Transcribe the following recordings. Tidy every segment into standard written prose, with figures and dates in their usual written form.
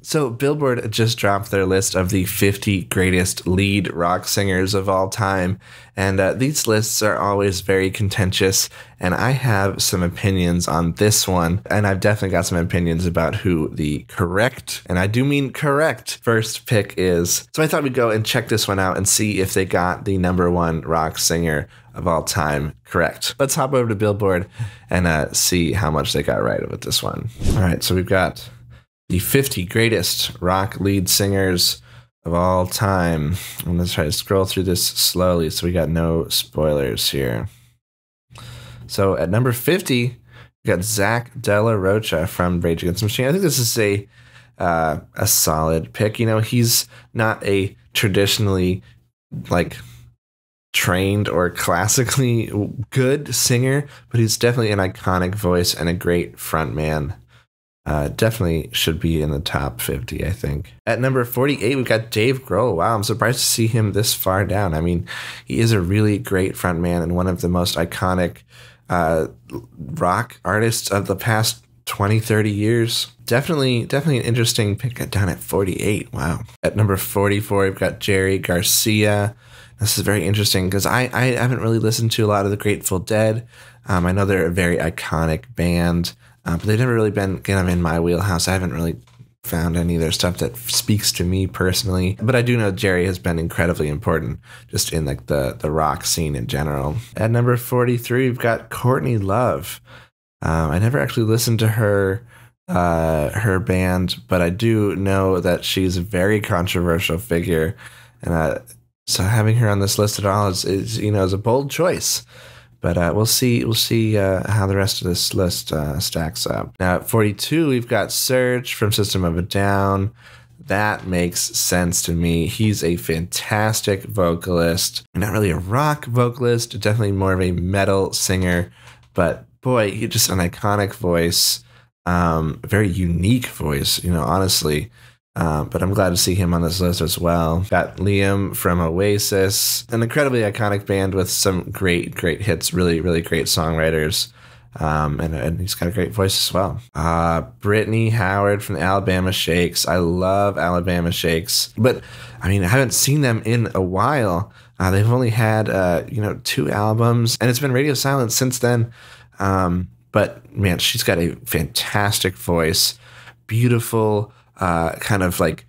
So Billboard just dropped their list of the 50 greatest lead rock singers of all time, and these lists are always very contentious, and I have some opinions on this one, and I've definitely got some opinions about who the correct, and I do mean correct, first pick is. So I thought we'd go and check this one out and see if they got the #1 rock singer of all time correct. Let's hop over to Billboard and see how much they got right with this one. All right, so we've got the 50 greatest rock lead singers of all time. I'm going to try to scroll through this slowly so we got no spoilers here. So at number 50, we got Zach De La Rocha from Rage Against the Machine. I think this is a solid pick. You know, he's not a traditionally like trained or classically good singer, but he's definitely an iconic voice and a great frontman. Definitely should be in the top 50, I think. At number 48, we've got Dave Grohl. Wow, I'm surprised to see him this far down. I mean, he is a really great frontman and one of the most iconic rock artists of the past 20, 30 years. Definitely an interesting pick down at 48. Wow. At number 44, we've got Jerry Garcia. This is very interesting because I haven't really listened to a lot of the Grateful Dead. I know they're a very iconic band, but they've never really been kind of in my wheelhouse. I haven't really found any of their stuff that speaks to me personally. But I do know Jerry has been incredibly important just in like the rock scene in general. At number 43, we've got Courtney Love. I never actually listened to her band, but I do know that she's a very controversial figure, and so having her on this list at all is a bold choice. But we'll see how the rest of this list stacks up. Now at 42, we've got Serge from System of a Down. That makes sense to me. He's a fantastic vocalist. Not really a rock vocalist, definitely more of a metal singer. But boy, he's just an iconic voice, a very unique voice, honestly. But I'm glad to see him on this list as well. Got Liam from Oasis, an incredibly iconic band with some great hits, really great songwriters. And he's got a great voice as well. Brittany Howard from the Alabama Shakes. I love Alabama Shakes, but I mean, I haven't seen them in a while. They've only had 2 albums, and it's been radio silent since then. But man, she's got a fantastic voice, beautiful, kind of like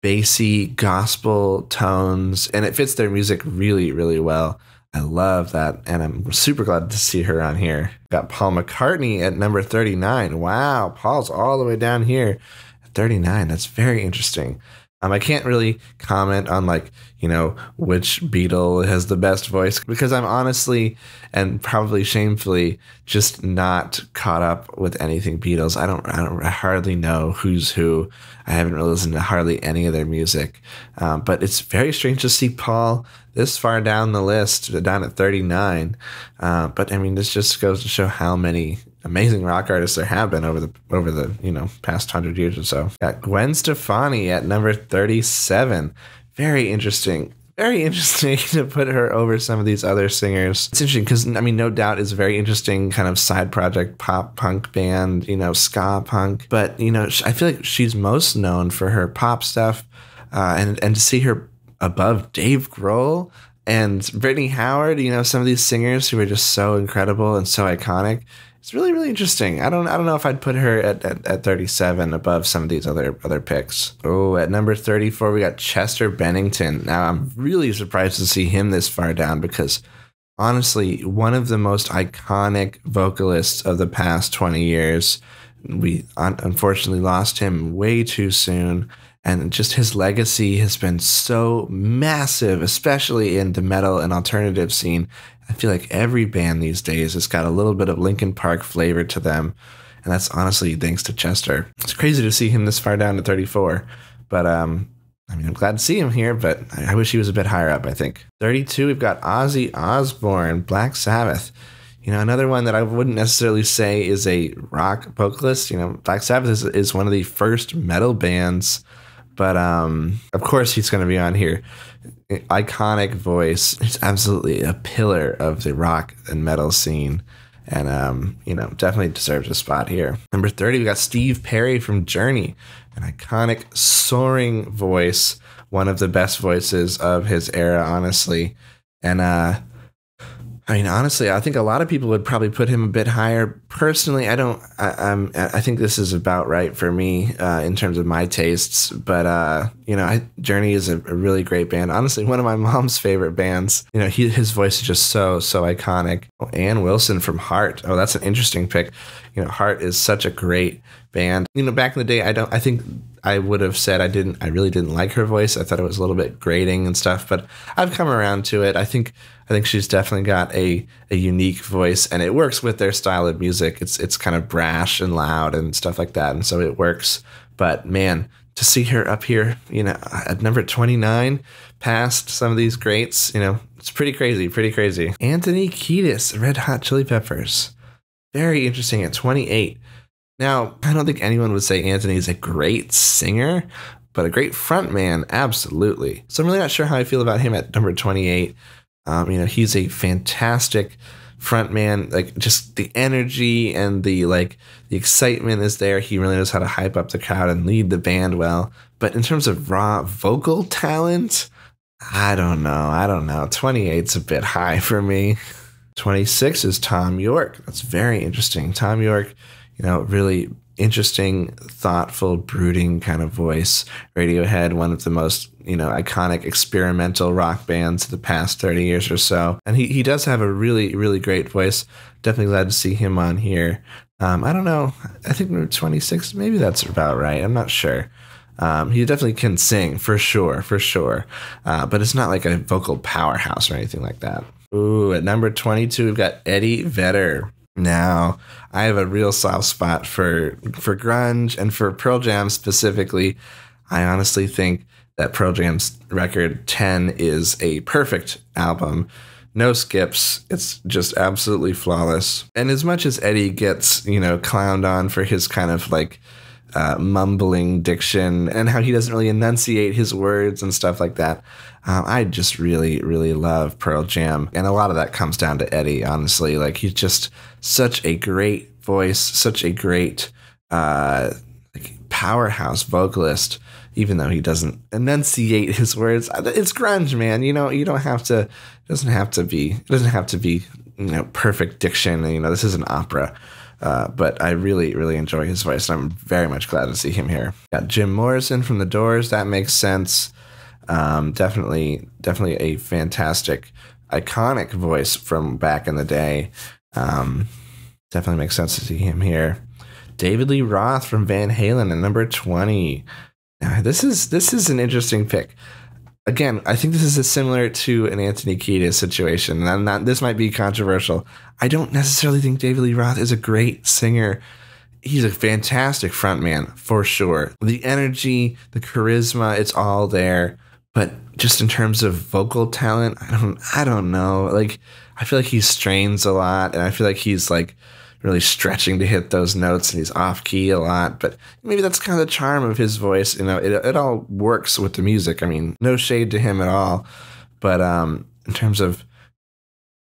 bassy gospel tones, and it fits their music really well. I love that, and I'm super glad to see her on here. Got Paul McCartney at number 39. Wow, Paul's all the way down here at 39. That's very interesting. I can't really comment on which Beatle has the best voice, because I'm honestly and probably shamefully just not caught up with anything Beatles. I hardly know who's who. I haven't really listened to hardly any of their music. But it's very strange to see Paul this far down the list, down at 39. But I mean, this just goes to show how many amazing rock artists there have been over the past 100 years or so. Got Gwen Stefani at number 37. Very interesting to put her over some of these other singers. It's interesting because, I mean, No Doubt is a very interesting kind of side project pop punk band, ska punk. But, I feel like she's most known for her pop stuff, and to see her above Dave Grohl and Brittany Howard, some of these singers who are just so incredible and so iconic. It's really interesting. I don't know if I'd put her at 37 above some of these other picks. Oh, at number 34, we got Chester Bennington. Now, I'm really surprised to see him this far down because, honestly, one of the most iconic vocalists of the past 20 years. We unfortunately lost him way too soon. And just his legacy has been so massive, especially in the metal and alternative scene. I feel like every band these days has got a little bit of Linkin Park flavor to them. And that's honestly thanks to Chester. It's crazy to see him this far down to 34. But, I'm glad to see him here, but I wish he was a bit higher up, I think. 32, we've got Ozzy Osbourne, Black Sabbath. Another one that I wouldn't necessarily say is a rock vocalist. Black Sabbath is one of the first metal bands. But, of course, he's going to be on here. Iconic voice. He's absolutely a pillar of the rock and metal scene. And, definitely deserves a spot here. Number 30, we got Steve Perry from Journey. an iconic, soaring voice, one of the best voices of his era, honestly. And I mean, honestly, I think a lot of people would probably put him a bit higher. Personally, I don't. I think this is about right for me in terms of my tastes. But Journey is a really great band. Honestly, one of my mom's favorite bands. His voice is just so iconic. Oh, Ann Wilson from Heart. Oh, that's an interesting pick. Heart is such a great band. Back in the day, I think I would have said I really didn't like her voice. I thought it was a little bit grating and stuff. But I've come around to it. I think she's definitely got a unique voice, and it works with their style of music. It's kind of brash and loud and stuff like that, and so it works. But man, to see her up here, at number 29, past some of these greats, it's pretty crazy. Anthony Kiedis, Red Hot Chili Peppers, very interesting at 28. Now, I don't think anyone would say Anthony's a great singer, but a great frontman, absolutely. So I'm really not sure how I feel about him at number 28. He's a fantastic frontman. Like, just the energy and the excitement is there. He really knows how to hype up the crowd and lead the band well. But in terms of raw vocal talent, I don't know. 28's a bit high for me. 26 is Tom York. That's very interesting. Tom York, really interesting, thoughtful, brooding kind of voice. Radiohead, one of the most, iconic experimental rock bands of the past 30 years or so. And he does have a really, really great voice. Definitely glad to see him on here. I don't know. I think we're 26. Maybe that's about right. I'm not sure. He definitely can sing, for sure. But it's not like a vocal powerhouse or anything like that. Ooh, at number 22, we've got Eddie Vedder. Now, I have a real soft spot for grunge and for Pearl Jam specifically. I honestly think that Pearl Jam's record 10 is a perfect album. No skips. It's just absolutely flawless. And as much as Eddie gets, clowned on for his kind of mumbling diction and how he doesn't really enunciate his words and stuff like that, I just really, really love Pearl Jam. And a lot of that comes down to Eddie, honestly. He's just such a great voice, such a great powerhouse vocalist, even though he doesn't enunciate his words. It's grunge, man. You don't have to, it doesn't have to be, perfect diction. This is an opera. But I really, really enjoy his voice, and I'm very much glad to see him here. Got Jim Morrison from The Doors. That makes sense. Definitely a fantastic, iconic voice from back in the day. Definitely makes sense to see him here. David Lee Roth from Van Halen at number 20. Now, this is an interesting pick. Again, I think this is similar to an Anthony Kiedis situation. And this might be controversial. I don't necessarily think David Lee Roth is a great singer. He's a fantastic frontman, for sure. The energy, the charisma, it's all there. But just in terms of vocal talent, I don't know. I feel like he strains a lot, and I feel like he's really stretching to hit those notes, and he's off key a lot. But maybe that's kind of the charm of his voice. It all works with the music. I mean, no shade to him at all. But in terms of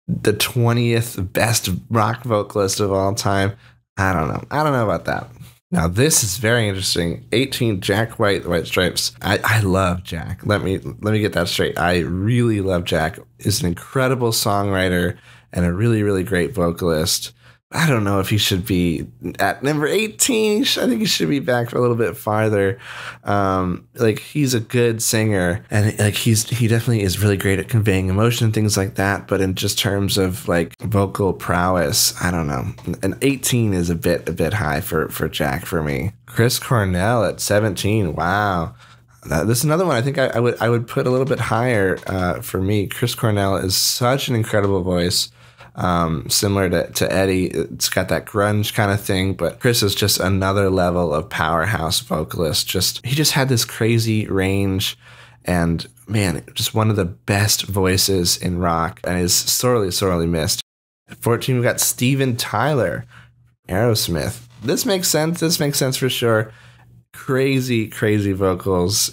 the 20th best rock vocalist of all time, I don't know about that. Now, this is very interesting. 18, Jack White, White Stripes. I love Jack. Let me get that straight. I really love Jack. He's an incredible songwriter and a really, really great vocalist. I don't know if he should be at number 18. I think he should be back a little bit farther. He's a good singer, and he definitely is really great at conveying emotion and things like that. But in just terms of vocal prowess, I don't know. An 18 is a bit high for Jack for me. Chris Cornell at 17. Wow. This is another one I think I would put a little bit higher for me. Chris Cornell is such an incredible voice. Similar to Eddie, it's got that grunge kind of thing, but Chris is just another level of powerhouse vocalist. He just had this crazy range, and man, just one of the best voices in rock, and is sorely missed. At 14, we've got Steven Tyler, Aerosmith. This makes sense for sure. Crazy vocals,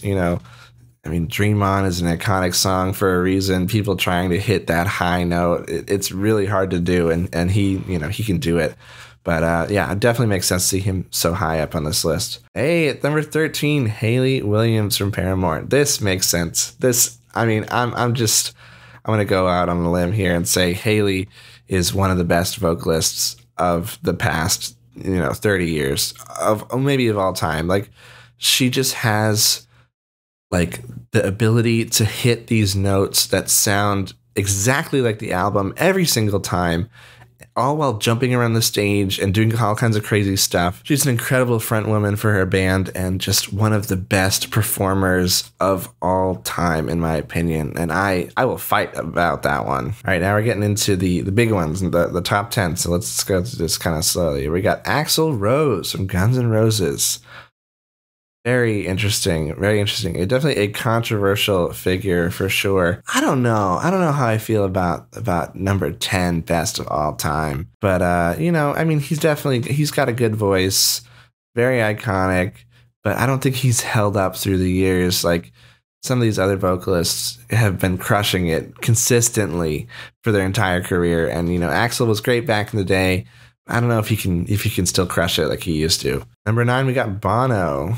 I mean, Dream On is an iconic song for a reason. People trying to hit that high note, it's really hard to do, and he, he can do it. But yeah, it definitely makes sense to see him so high up on this list. Hey, at number 13, Hayley Williams from Paramore. This makes sense. This, I mean, I'm going to go out on a limb here and say Hayley is one of the best vocalists of the past, 30 years, of maybe of all time. Like, she just has like the ability to hit these notes that sound exactly like the album every single time, all while jumping around the stage and doing all kinds of crazy stuff. She's an incredible front woman for her band and just one of the best performers of all time, in my opinion. And I will fight about that one. All right, now we're getting into the big ones, the top 10. So let's go through this kind of slowly. We got Axl Rose from Guns N' Roses. Very interesting. Very interesting. Definitely a controversial figure for sure. I don't know how I feel about number 10 best of all time. But, I mean, he's got a good voice, very iconic, but I don't think he's held up through the years. Like some of these other vocalists have been crushing it consistently for their entire career. And, Axl was great back in the day. I don't know if he can still crush it like he used to. Number 9, we got Bono.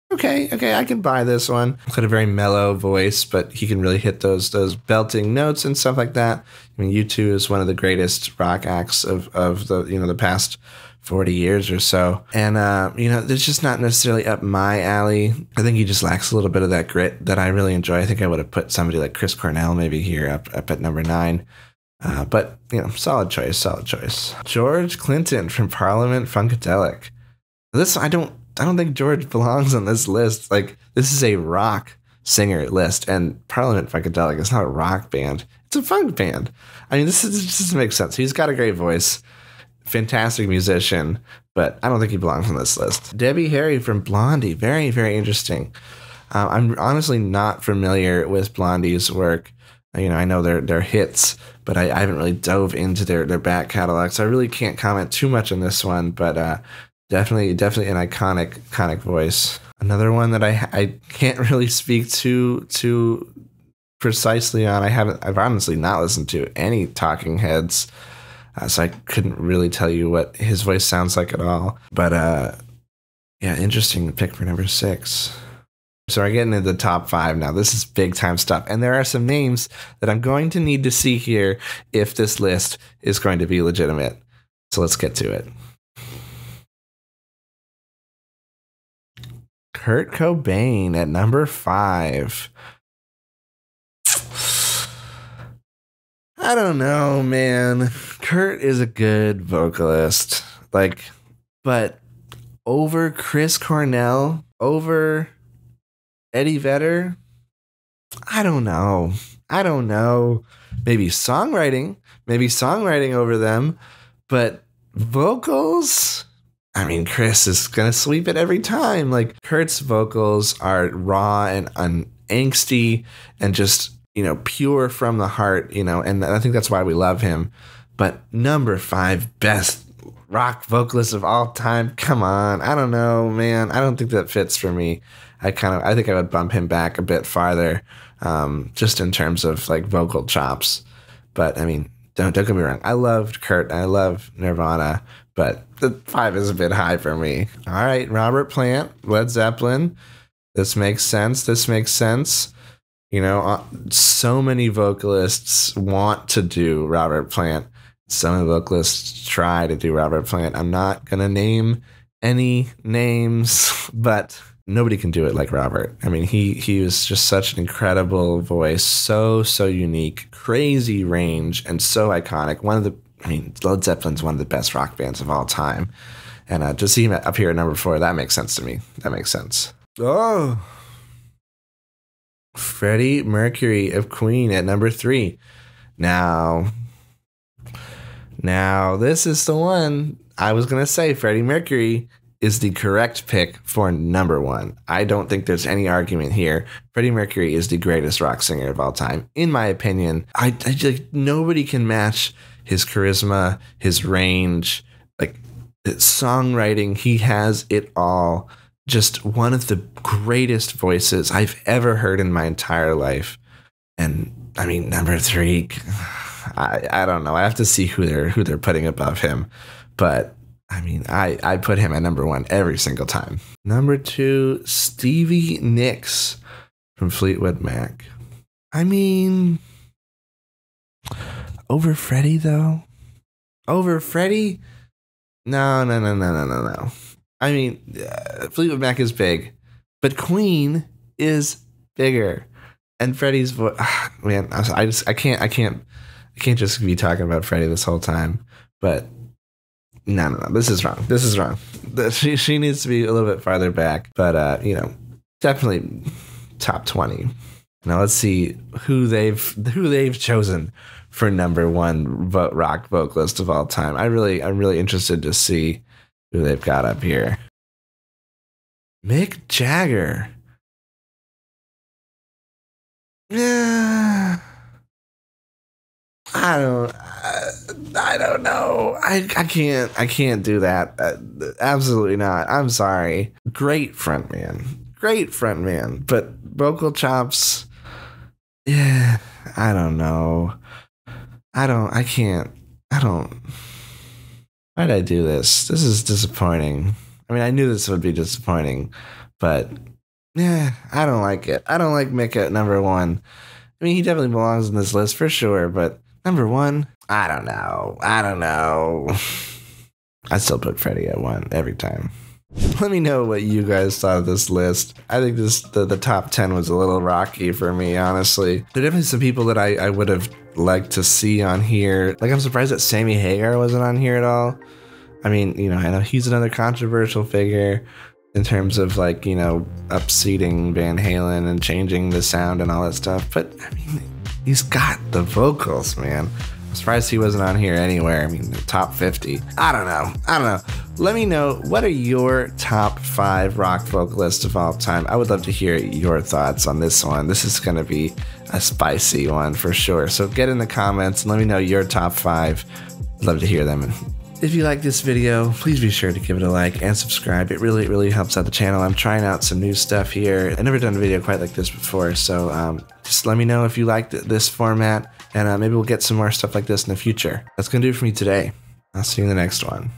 Okay, I can buy this one. Got a very mellow voice, but he can really hit those belting notes and stuff like that. I mean, U2 is one of the greatest rock acts of the the past 40 years or so. And it's just not necessarily up my alley. I think he just lacks a little bit of that grit that I really enjoy. I think I would have put somebody like Chris Cornell maybe here up at number 9. But solid choice. George Clinton from Parliament Funkadelic. This I don't think George belongs on this list. Like, this is a rock singer list, and Parliament Funkadelic is not a rock band. It's a funk band. I mean, this doesn't make sense. He's got a great voice, fantastic musician, but I don't think he belongs on this list. Debbie Harry from Blondie. Very, very interesting. I'm honestly not familiar with Blondie's work. I know their hits, but I haven't really dove into their back catalog, so I really can't comment too much on this one, but definitely an iconic voice. Another one that I can't really speak too precisely on. I've honestly not listened to any Talking Heads, so I couldn't really tell you what his voice sounds like at all. But yeah, interesting pick for number 6. So we're getting into the top 5 now. This is big time stuff, and there are some names that I'm going to need to see here if this list is going to be legitimate. So let's get to it. Kurt Cobain at number 5. I don't know, man. Kurt is a good vocalist. But over Chris Cornell, over Eddie Vedder, I don't know. Maybe songwriting over them, but vocals, I mean, Chris is going to sweep it every time. Like, Kurt's vocals are raw and angsty and just, pure from the heart, and I think that's why we love him. But number 5 best rock vocalist of all time. Come on. I don't know, man. I don't think that fits for me. I think I would bump him back a bit farther, just in terms of like vocal chops. But I mean, don't get me wrong. I loved Kurt. I love Nirvana, but the 5 is a bit high for me. All right, Robert Plant, Led Zeppelin. This makes sense. So many vocalists want to do Robert Plant. So many vocalists try to do Robert Plant. I'm not going to name any names, but nobody can do it like Robert. I mean, he was just such an incredible voice, so unique, crazy range, and so iconic. Led Zeppelin's one of the best rock bands of all time. And to see him up here at number 4, that makes sense to me. That makes sense. Oh, Freddie Mercury of Queen at number 3. Now, this is the one I was going to say. Freddie Mercury is the correct pick for number 1. I don't think there's any argument here. Freddie Mercury is the greatest rock singer of all time, in my opinion. I nobody can match his charisma, his range, like his songwriting. He has it all. Just one of the greatest voices I've ever heard in my entire life. And I mean, number 3, I don't know. I have to see who they're putting above him. But I mean, I put him at number 1 every single time. Number 2, Stevie Nicks from Fleetwood Mac. I mean, over Freddie though? Over Freddie? No. I mean, Fleetwood Mac is big, but Queen is bigger. And Freddie's voice, man, I can't just be talking about Freddie this whole time. But no, this is wrong. She needs to be a little bit farther back. But definitely top 20. Now let's see who they've chosen for number 1 rock vocalist of all time. I'm really interested to see who they've got up here. Mick Jagger. Yeah, I don't know. I can't do that. Absolutely not. I'm sorry. Great frontman, but vocal chops. Yeah, I don't know. I can't. Why'd I do this? This is disappointing. I mean, I knew this would be disappointing, but yeah, I don't like it. I don't like Mick at number 1. I mean, he definitely belongs in this list for sure, but number 1, I don't know. I still put Freddie at 1 every time. Let me know what you guys thought of this list. I think the top 10 was a little rocky for me, honestly. There are definitely some people that I would have liked to see on here. Like, I'm surprised that Sammy Hagar wasn't on here at all. I mean, I know he's another controversial figure in terms of, like, upseating Van Halen and changing the sound and all that stuff. But, I mean, he's got the vocals, man. I'm surprised he wasn't on here anywhere. I mean, the top 50. I don't know. Let me know, what are your top 5 rock vocalists of all time? I would love to hear your thoughts on this one. This is going to be a spicy one for sure. So get in the comments and let me know your top 5. I'd love to hear them. If you like this video, please be sure to give it a like and subscribe. It really helps out the channel. I'm trying out some new stuff here. I've never done a video quite like this before, so just let me know if you liked this format, and maybe we'll get some more stuff like this in the future. That's going to do it for me today. I'll see you in the next one.